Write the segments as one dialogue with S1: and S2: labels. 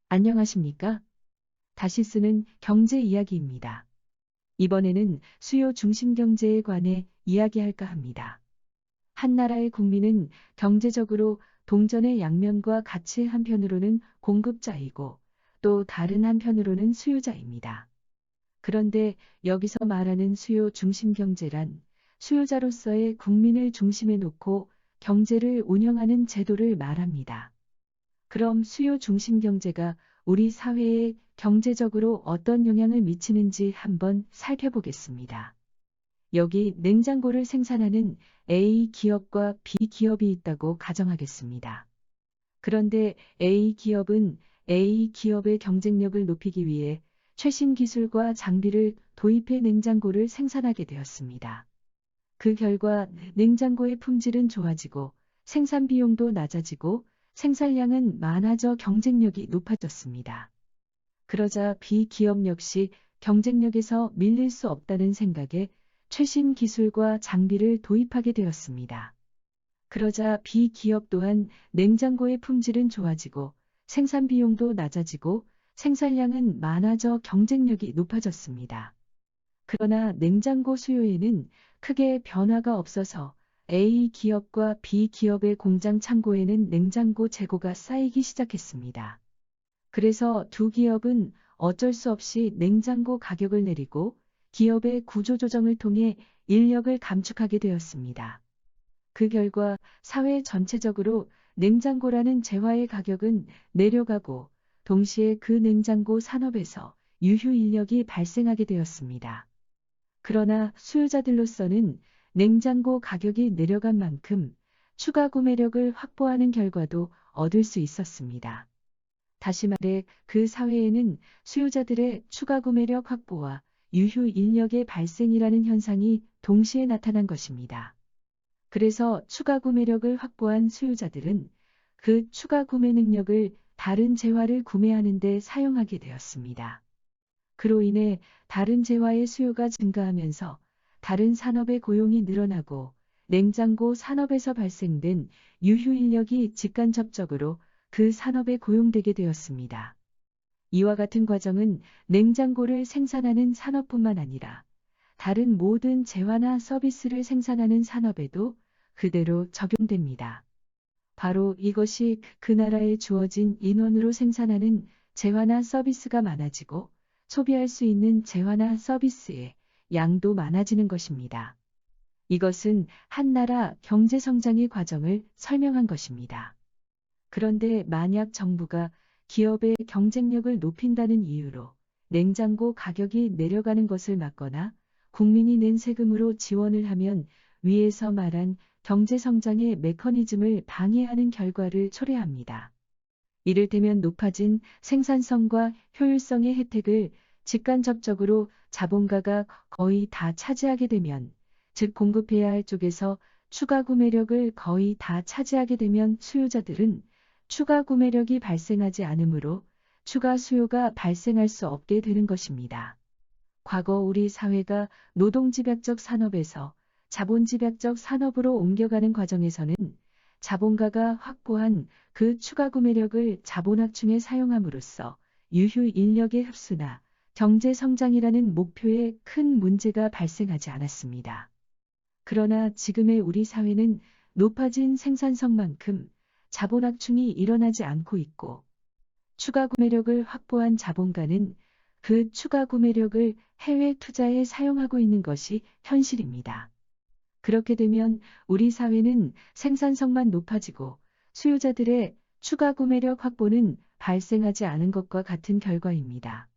S1: 안녕하십니까? 다시 쓰는 경제 이야기입니다. 이번에는 수요 중심 경제에 관해 이야기할까 합니다. 한 나라의 국민은 경제적으로 동전의 양면과 같이 한편으로는 공급자이고 또 다른 한편으로는 수요자입니다. 그런데 여기서 말하는 수요 중심 경제란 수요자로서의 국민을 중심에 놓고 경제를 운영하는 제도를 말합니다. 그럼 수요 중심 경제가 우리 사회에 경제적으로 어떤 영향을 미치는지 한번 살펴보겠습니다. 여기 냉장고를 생산하는 A 기업과 B 기업이 있다고 가정하겠습니다. 그런데 A 기업은 A 기업의 경쟁력을 높이기 위해 최신 기술과 장비를 도입해 냉장고를 생산하게 되었습니다. 그 결과 냉장고의 품질은 좋아지고 생산 비용도 낮아지고 생산량은 많아져 경쟁력이 높아졌습니다. 그러자 B기업 역시 경쟁력에서 밀릴 수 없다는 생각에 최신 기술과 장비를 도입하게 되었습니다. 그러자 B기업 또한 냉장고의 품질은 좋아지고 생산 비용도 낮아지고 생산량은 많아져 경쟁력이 높아졌습니다. 그러나 냉장고 수요에는 크게 변화가 없어서 A 기업과 B 기업의 공장 창고에는 냉장고 재고가 쌓이기 시작했습니다. 그래서 두 기업은 어쩔 수 없이 냉장고 가격을 내리고 기업의 구조조정을 통해 인력을 감축하게 되었습니다. 그 결과 사회 전체적으로 냉장고라는 재화의 가격은 내려가고 동시에 그 냉장고 산업에서 유휴 인력이 발생하게 되었습니다. 그러나 수요자들로서는 냉장고 가격이 내려간 만큼 추가 구매력을 확보하는 결과도 얻을 수 있었습니다. 다시 말해 그 사회에는 수요자들의 추가 구매력 확보와 유휴 인력의 발생이라는 현상이 동시에 나타난 것입니다. 그래서 추가 구매력을 확보한 수요자들은 그 추가 구매 능력을 다른 재화를 구매하는 데 사용하게 되었습니다. 그로 인해 다른 재화의 수요가 증가하면서 다른 산업의 고용이 늘어나고 냉장고 산업에서 발생된 유휴 인력이 직간접적으로 그 산업에 고용되게 되었습니다. 이와 같은 과정은 냉장고를 생산하는 산업뿐만 아니라 다른 모든 재화나 서비스를 생산하는 산업에도 그대로 적용됩니다. 바로 이것이 그 나라에 주어진 인원으로 생산하는 재화나 서비스가 많아지고 소비할 수 있는 재화나 서비스의 양도 많아지는 것입니다. 이것은 한 나라 경제 성장의 과정을 설명한 것입니다. 그런데 만약 정부가 기업의 경쟁력을 높인다는 이유로 냉장고 가격이 내려가는 것을 막거나 국민이 낸 세금으로 지원을 하면 위에서 말한 경제 성장의 메커니즘을 방해하는 결과를 초래합니다. 이를테면 높아진 생산성과 효율성의 혜택을 직간접적으로 자본가가 거의 다 차지하게 되면, 즉 공급해야 할 쪽에서 추가 구매력을 거의 다 차지하게 되면 수요자들은 추가 구매력이 발생하지 않으므로 추가 수요가 발생할 수 없게 되는 것입니다. 과거 우리 사회가 노동집약적 산업에서 자본집약적 산업으로 옮겨가는 과정에서는 자본가가 확보한 그 추가 구매력을 자본확충에 사용함으로써 유휴 인력의 흡수나 경제 성장이라는 목표에 큰 문제가 발생하지 않았습니다. 그러나 지금의 우리 사회는 높아진 생산성만큼 자본확충이 일어나지 않고 있고 추가 구매력을 확보한 자본가는 그 추가 구매력을 해외 투자에 사용하고 있는 것이 현실입니다. 그렇게 되면 우리 사회는 생산성만 높아지고 수요자들의 추가 구매력 확보는 발생하지 않은 것과 같은 결과입니다.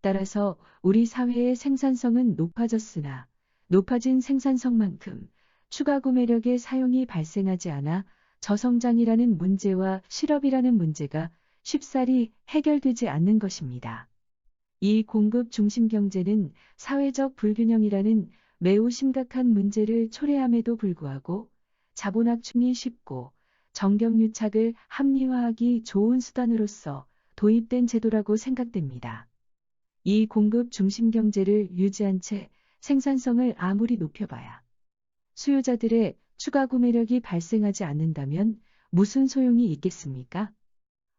S1: 따라서 우리 사회의 생산성은 높아졌으나 높아진 생산성만큼 추가 구매력의 사용이 발생하지 않아 저성장이라는 문제와 실업이라는 문제가 쉽사리 해결되지 않는 것입니다. 이 공급 중심 경제는 사회적 불균형이라는 매우 심각한 문제를 초래함에도 불구하고 자본확충이 쉽고 정경유착을 합리화하기 좋은 수단으로서 도입된 제도라고 생각됩니다. 이 공급 중심 경제를 유지한 채 생산성을 아무리 높여봐야 수요자들의 추가 구매력이 발생하지 않는다면 무슨 소용이 있겠습니까?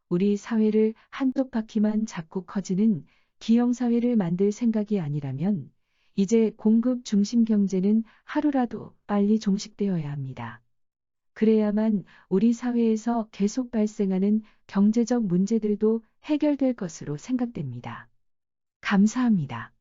S1: 우리 사회를 한쪽 바퀴만 잡고 커지는 기형사회를 만들 생각이 아니라면 이제 공급 중심 경제는 하루라도 빨리 종식되어야 합니다. 그래야만 우리 사회에서 계속 발생하는 경제적 문제들도 해결될 것으로 생각됩니다. 감사합니다.